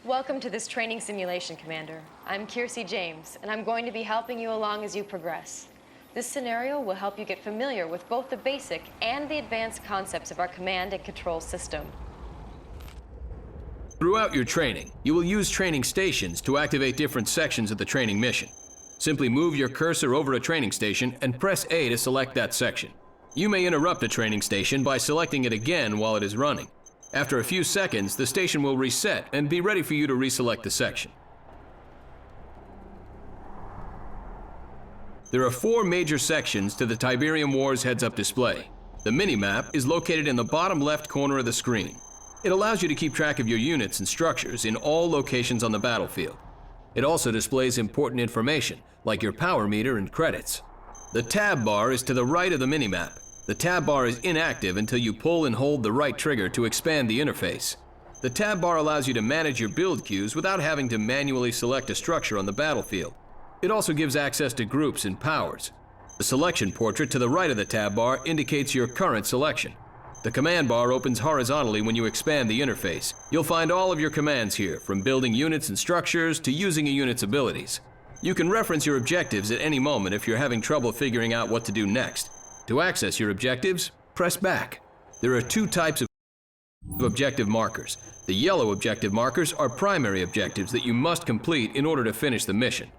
Welcome to this training simulation, Commander. I'm Kiersey James, and I'm going to be helping you along as you progress. This scenario will help you get familiar with both the basic and the advanced concepts of our command and control system. Throughout your training, you will use training stations to activate different sections of the training mission. Simply move your cursor over a training station and press A to select that section. You may interrupt a training station by selecting it again while it is running. After a few seconds, the station will reset and be ready for you to reselect the section. There are 4 major sections to the Tiberium Wars heads-up display. The mini-map is located in the bottom left corner of the screen. It allows you to keep track of your units and structures in all locations on the battlefield. It also displays important information, like your power meter and credits. The tab bar is to the right of the mini-map. The tab bar is inactive until you pull and hold the right trigger to expand the interface. The tab bar allows you to manage your build queues without having to manually select a structure on the battlefield. It also gives access to groups and powers. The selection portrait to the right of the tab bar indicates your current selection. The command bar opens horizontally when you expand the interface. You'll find all of your commands here, from building units and structures to using a unit's abilities. You can reference your objectives at any moment if you're having trouble figuring out what to do next. To access your objectives, press back. There are 2 types of objective markers. The yellow objective markers are primary objectives that you must complete in order to finish the mission.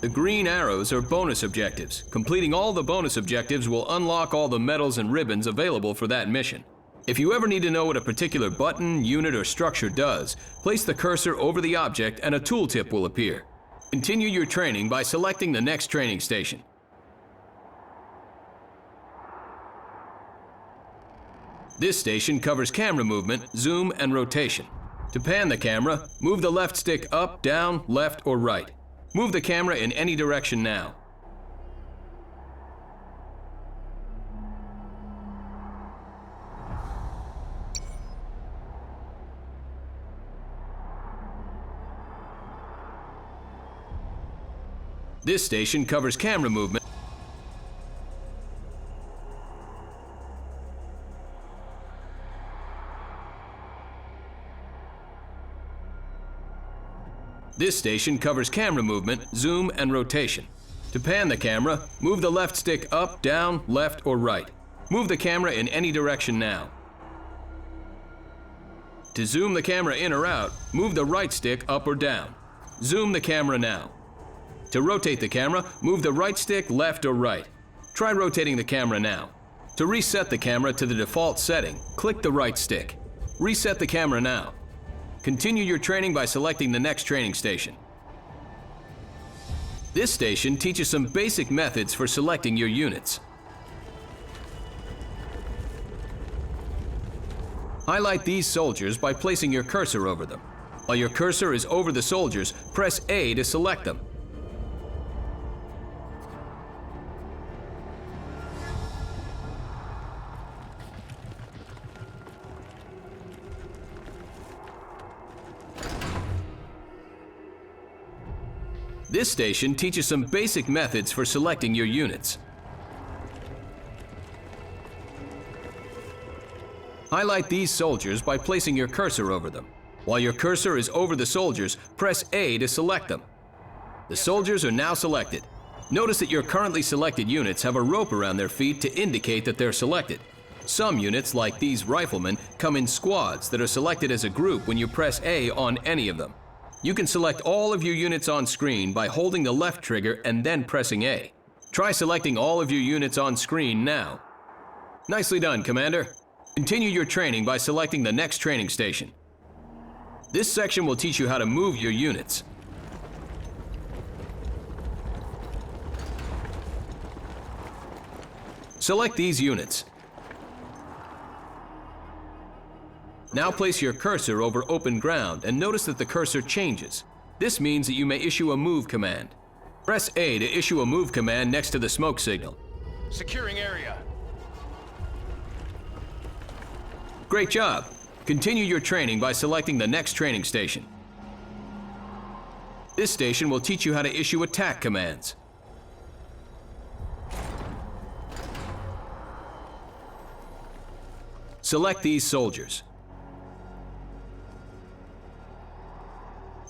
The green arrows are bonus objectives. Completing all the bonus objectives will unlock all the medals and ribbons available for that mission. If you ever need to know what a particular button, unit, or structure does, place the cursor over the object and a tooltip will appear. Continue your training by selecting the next training station. This station covers camera movement, zoom, and rotation. To pan the camera, move the left stick up, down, left, or right. Move the camera in any direction now. This station covers camera movement. This station covers camera movement, zoom, and rotation. To pan the camera, move the left stick up, down, left, or right. Move the camera in any direction now. To zoom the camera in or out, move the right stick up or down. Zoom the camera now. To rotate the camera, move the right stick left or right. Try rotating the camera now. To reset the camera to the default setting, click the right stick. Reset the camera now. Continue your training by selecting the next training station. This station teaches some basic methods for selecting your units. Highlight these soldiers by placing your cursor over them. While your cursor is over the soldiers, press A to select them. This station teaches some basic methods for selecting your units. Highlight these soldiers by placing your cursor over them. While your cursor is over the soldiers, press A to select them. The soldiers are now selected. Notice that your currently selected units have a rope around their feet to indicate that they're selected. Some units, like these riflemen, come in squads that are selected as a group when you press A on any of them. You can select all of your units on screen by holding the left trigger and then pressing A. Try selecting all of your units on screen now. Nicely done, Commander. Continue your training by selecting the next training station. This section will teach you how to move your units. Select these units. Now place your cursor over open ground and notice that the cursor changes. This means that you may issue a move command. Press A to issue a move command next to the smoke signal. Securing area. Great job. Continue your training by selecting the next training station. This station will teach you how to issue attack commands. Select these soldiers.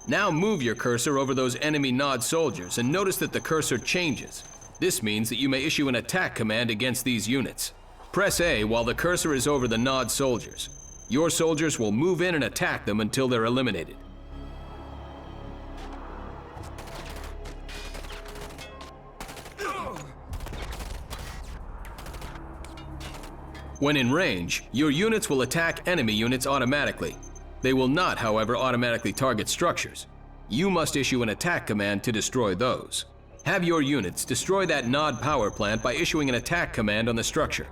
Now move your cursor over those enemy Nod soldiers and notice that the cursor changes. This means that you may issue an attack command against these units. Press A while the cursor is over the Nod soldiers. Your soldiers will move in and attack them until they're eliminated. When in range, your units will attack enemy units automatically. They will not, however, automatically target structures. You must issue an attack command to destroy those. Have your units destroy that Nod power plant by issuing an attack command on the structure.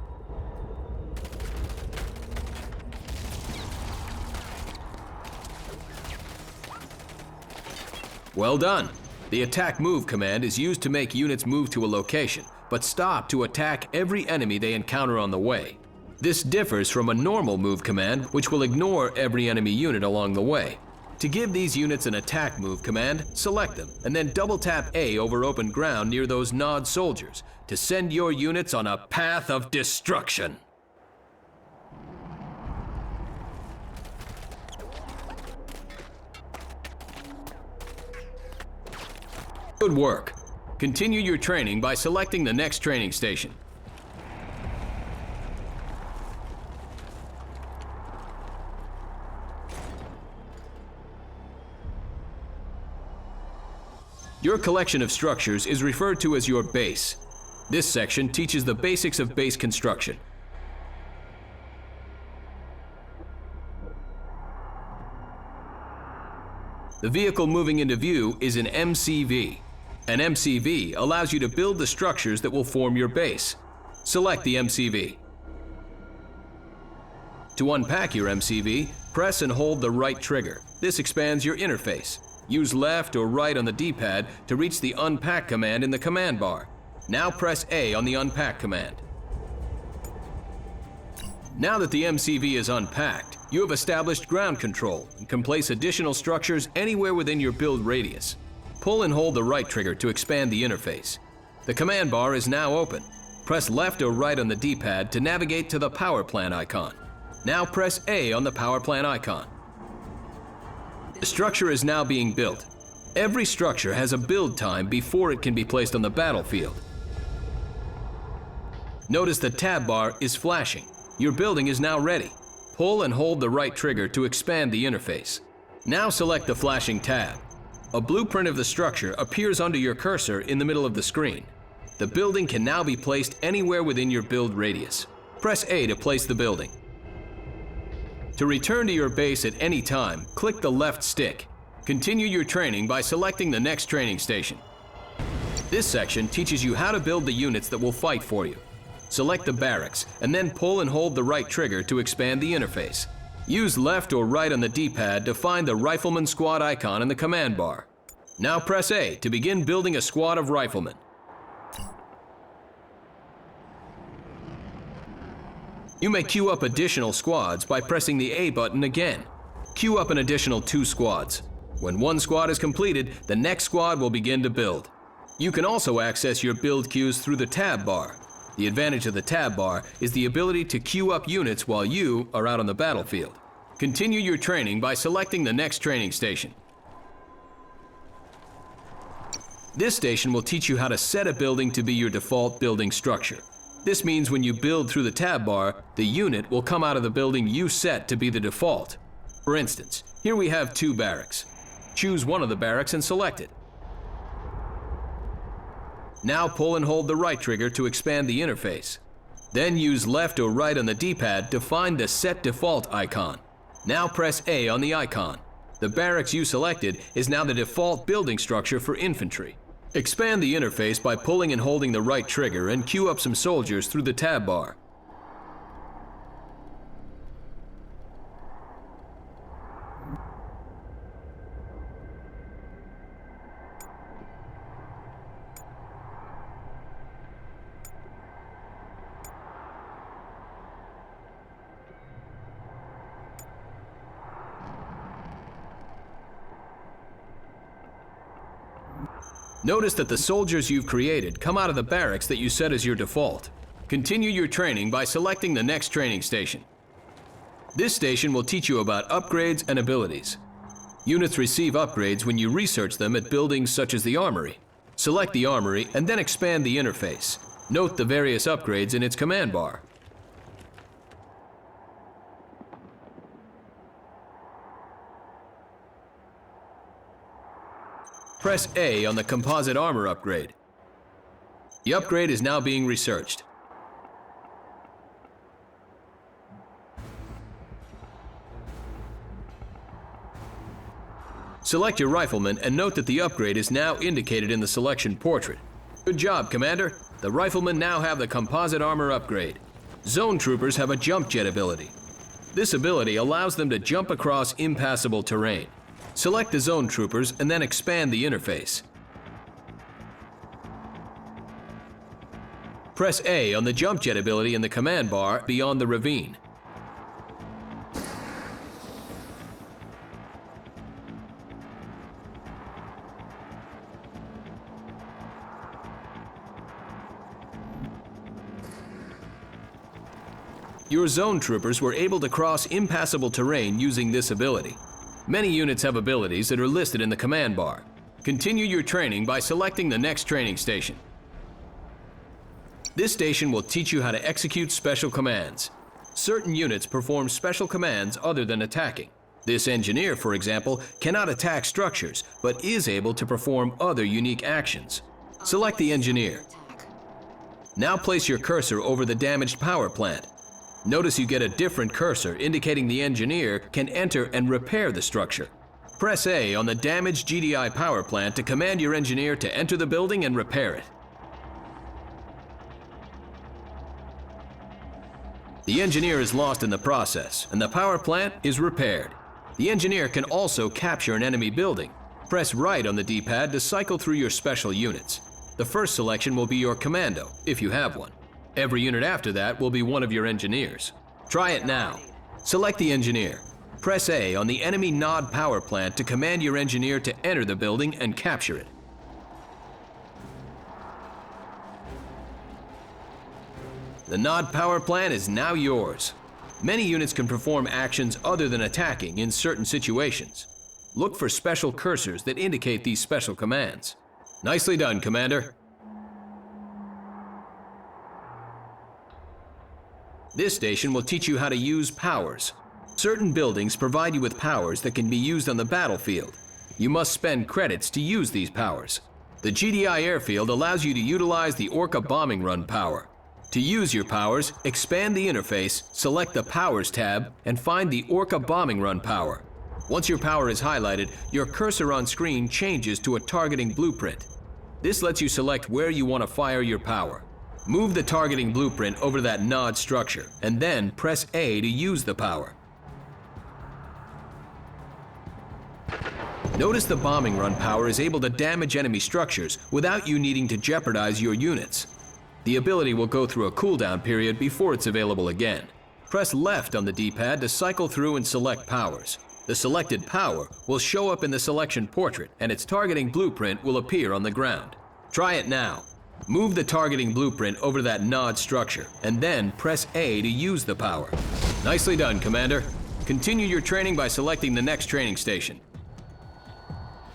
Well done. The attack move command is used to make units move to a location, but stop to attack every enemy they encounter on the way. This differs from a normal move command, which will ignore every enemy unit along the way. To give these units an attack move command, select them, and then double tap A over open ground near those Nod soldiers to send your units on a path of destruction. Good work. Continue your training by selecting the next training station. Your collection of structures is referred to as your base. This section teaches the basics of base construction. The vehicle moving into view is an MCV. An MCV allows you to build the structures that will form your base. Select the MCV. To unpack your MCV, press and hold the right trigger. This expands your interface. Use left or right on the D-pad to reach the Unpack command in the command bar. Now press A on the Unpack command. Now that the MCV is unpacked, you have established ground control and can place additional structures anywhere within your build radius. Pull and hold the right trigger to expand the interface. The command bar is now open. Press left or right on the D-pad to navigate to the power plant icon. Now press A on the power plant icon. The structure is now being built. Every structure has a build time before it can be placed on the battlefield. Notice the tab bar is flashing. Your building is now ready. Pull and hold the right trigger to expand the interface. Now select the flashing tab. A blueprint of the structure appears under your cursor in the middle of the screen. The building can now be placed anywhere within your build radius. Press A to place the building. To return to your base at any time, click the left stick. Continue your training by selecting the next training station. This section teaches you how to build the units that will fight for you. Select the barracks, and then pull and hold the right trigger to expand the interface. Use left or right on the D-pad to find the Rifleman Squad icon in the command bar. Now press A to begin building a squad of riflemen. You may queue up additional squads by pressing the A button again. Queue up an additional 2 squads. When one squad is completed, the next squad will begin to build. You can also access your build queues through the tab bar. The advantage of the tab bar is the ability to queue up units while you are out on the battlefield. Continue your training by selecting the next training station. This station will teach you how to set a building to be your default building structure. This means when you build through the tab bar, the unit will come out of the building you set to be the default. For instance, here we have 2 barracks. Choose one of the barracks and select it. Now pull and hold the right trigger to expand the interface. Then use left or right on the D-pad to find the Set Default icon. Now press A on the icon. The barracks you selected is now the default building structure for infantry. Expand the interface by pulling and holding the right trigger and queue up some soldiers through the tab bar. Notice that the soldiers you've created come out of the barracks that you set as your default. Continue your training by selecting the next training station. This station will teach you about upgrades and abilities. Units receive upgrades when you research them at buildings such as the Armory. Select the Armory and then expand the interface. Note the various upgrades in its command bar. Press A on the composite armor upgrade. The upgrade is now being researched. Select your rifleman and note that the upgrade is now indicated in the selection portrait. Good job, Commander. The riflemen now have the composite armor upgrade. Zone troopers have a jump jet ability. This ability allows them to jump across impassable terrain. Select the zone troopers and then expand the interface. Press A on the jump jet ability in the command bar beyond the ravine. Your zone troopers were able to cross impassable terrain using this ability. Many units have abilities that are listed in the command bar. Continue your training by selecting the next training station. This station will teach you how to execute special commands. Certain units perform special commands other than attacking. This engineer, for example, cannot attack structures, but is able to perform other unique actions. Select the engineer. Now place your cursor over the damaged power plant. Notice you get a different cursor indicating the engineer can enter and repair the structure. Press A on the damaged GDI power plant to command your engineer to enter the building and repair it. The engineer is lost in the process, and the power plant is repaired. The engineer can also capture an enemy building. Press right on the D-pad to cycle through your special units. The first selection will be your commando, if you have one. Every unit after that will be one of your engineers. Try it now. Select the engineer. Press A on the enemy NOD power plant to command your engineer to enter the building and capture it. The NOD power plant is now yours. Many units can perform actions other than attacking in certain situations. Look for special cursors that indicate these special commands. Nicely done, Commander. This station will teach you how to use powers. Certain buildings provide you with powers that can be used on the battlefield. You must spend credits to use these powers. The GDI airfield allows you to utilize the Orca bombing run power. To use your powers, expand the interface, select the Powers tab, and find the Orca bombing run power. Once your power is highlighted, your cursor on screen changes to a targeting blueprint. This lets you select where you want to fire your power. Move the targeting blueprint over that NOD structure, and then press A to use the power. Notice the bombing run power is able to damage enemy structures without you needing to jeopardize your units. The ability will go through a cooldown period before it's available again. Press left on the D-pad to cycle through and select powers. The selected power will show up in the selection portrait, and its targeting blueprint will appear on the ground. Try it now. Move the targeting blueprint over that NOD structure, and then press A to use the power. Nicely done, Commander. Continue your training by selecting the next training station.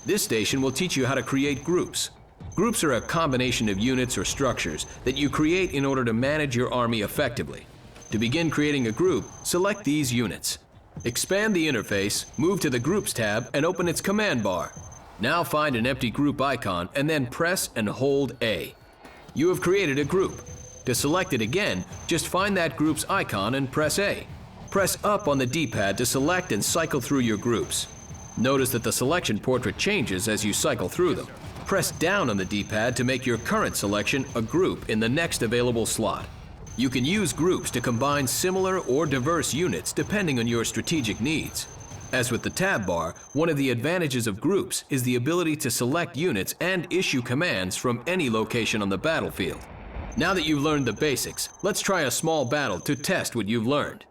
This station will teach you how to create groups. Groups are a combination of units or structures that you create in order to manage your army effectively. To begin creating a group, select these units. Expand the interface, move to the Groups tab, and open its command bar. Now find an empty group icon and then press and hold A. You have created a group. To select it again, just find that group's icon and press A. Press up on the D-pad to select and cycle through your groups. Notice that the selection portrait changes as you cycle through them. Press down on the D-pad to make your current selection a group in the next available slot. You can use groups to combine similar or diverse units depending on your strategic needs. As with the tab bar, one of the advantages of groups is the ability to select units and issue commands from any location on the battlefield. Now that you've learned the basics, let's try a small battle to test what you've learned.